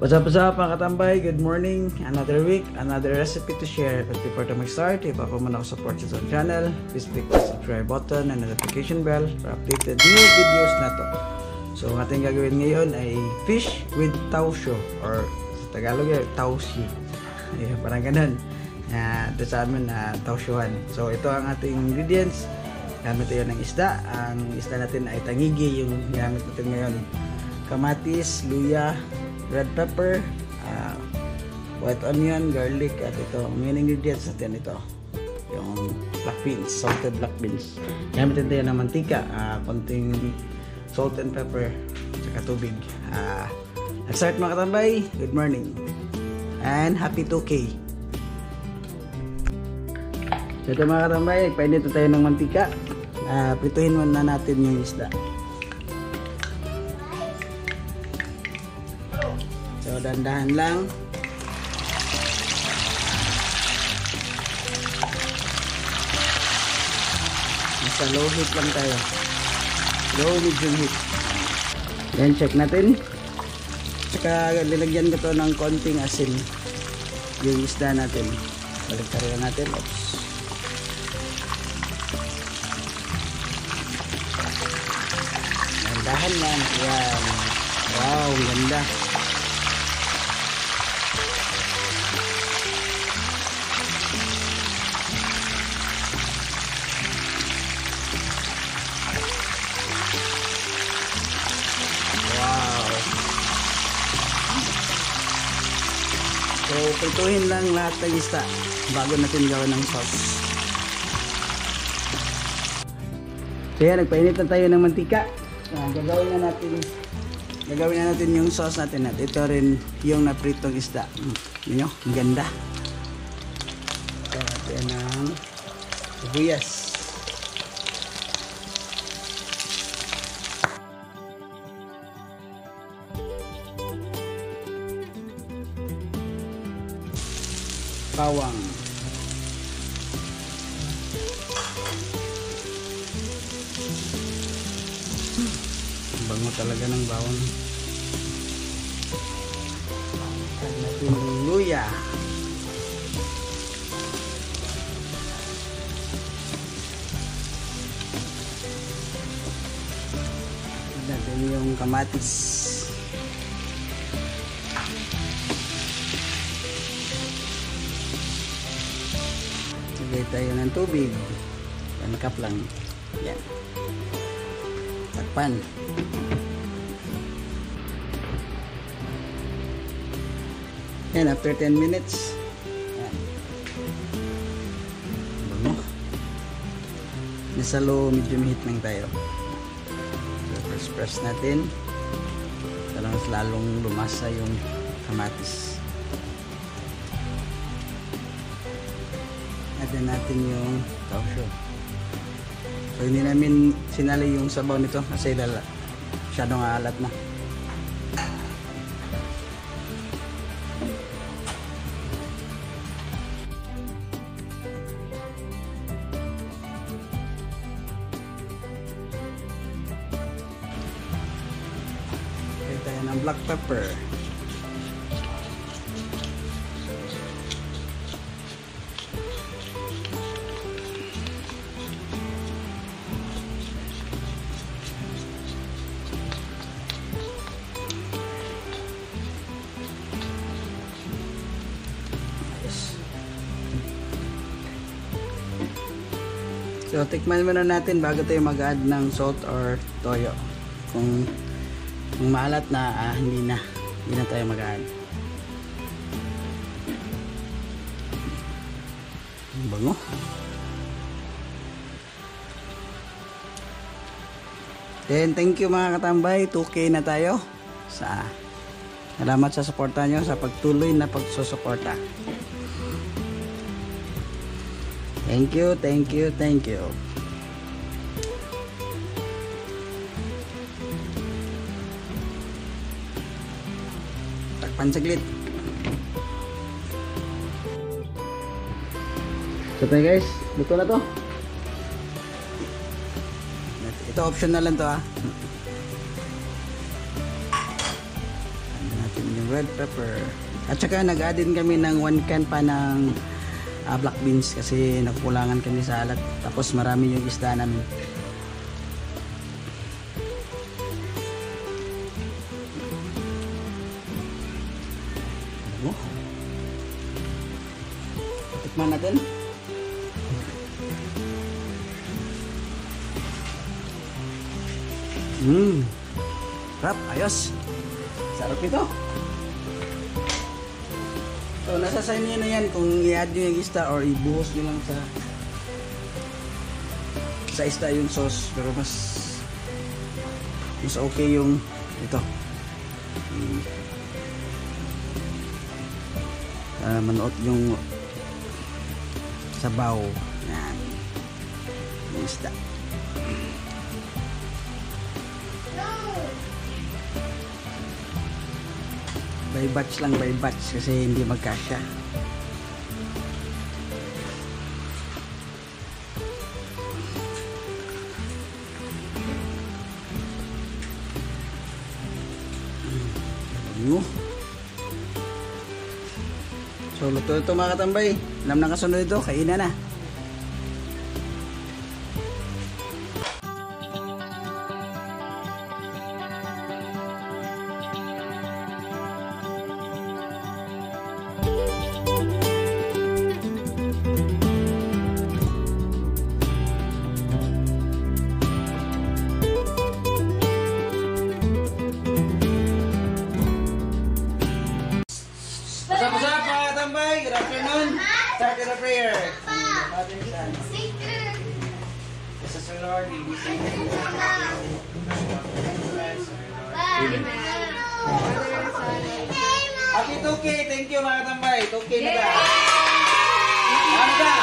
What's up mga katambay? Good morning. Another week, another recipe to share. But before to mag-start, if pa man ako support sa channel, please click the subscribe button and notification bell for updated new videos na to. So ang ating gagawin ngayon ay fish with tausyo or sa Tagalog ay tausi. Parang ganun. Ito sa amin na tausyohan. So ito ang ating ingredients. Gamit tayo ng isda. Ang isda natin ay tangigi, yung gamit natin ngayon. Kamatis, luya, red pepper, white onion, garlic, at ito, main ingredients natin ito, yung black beans, salted black beans. Gamitin tayo ng mantika, konting salt and pepper, saka tubig. Let's start mga katambay. Good morning and happy 2K. So ito mga katambay, nagpainit na tayo ng mantika. Prituhin muna natin yung isda. So, dandahan lang. Nasa low heat lang tayo. Low medium heat. Then, check natin. Saka, linagyan ko to ng konting asin. Yung isda natin. Balik-tarihan natin. Oops. Dandahan lang. Yan. Wow, ganda. So, prituhin lang lahat ng isda bago natin gawin ng sauce. So yan, nagpainit na tayo ng mantika. Gagawin na natin yung sauce natin. At ito rin yung napritong isda. Yun yung ganda. So, natin ng sibuyas. Bawang, bango talaga ng bawang. Add natin yung luya, add natin yung kamatis. Lagay tayo ng tubig. 1 cup lang. Yan. Takpan. Yan, after 10 minutes. Yan. Bango. Nasa low medium heat lang tayo. So, first press natin. Mas lalong lumasa yung kamatis. Add natin yung tausyo. So hindi namin sinali yung sabaw nito kasi masyadong alat na. Lagay tayo ng black pepper. So, tikman muna natin bago tayo mag-add ng salt or toyo. Kung maalat na, hindi na tayo mag-add. Bango. Then, thank you mga katambay. 2K na tayo. Salamat sa suporta nyo, sa pagtuloy na pagsusuporta. Thank you, thank you, thank you. Takpan saglit. So tayo guys, luto na to. Ito optional lang to ha. Add natin yung red pepper. At saka nag-add din kami ng 1 can pa ng black beans kasi nagkulangan kami sa alat. Tapos marami yung isda namin. Oh. Tikman natin. Sarap, ayos. Sarap ito. So, nasa sa inyo na yan kung i-add nyo yung isda or ibuhos nyo lang sa isda yung sauce. Pero mas okay yung ito. Manuot yung sabaw. Yan. Yung isda. By batch lang, by batch kasi hindi magkasya. So luto ito mga katambay. Alam na kasunod ito, kainan na. Good afternoon. Start the prayer. Father, Son. Jesus our Lord, we be saved. Happy 2K. Thank you mga tambay. 2K na ba? Ano ba?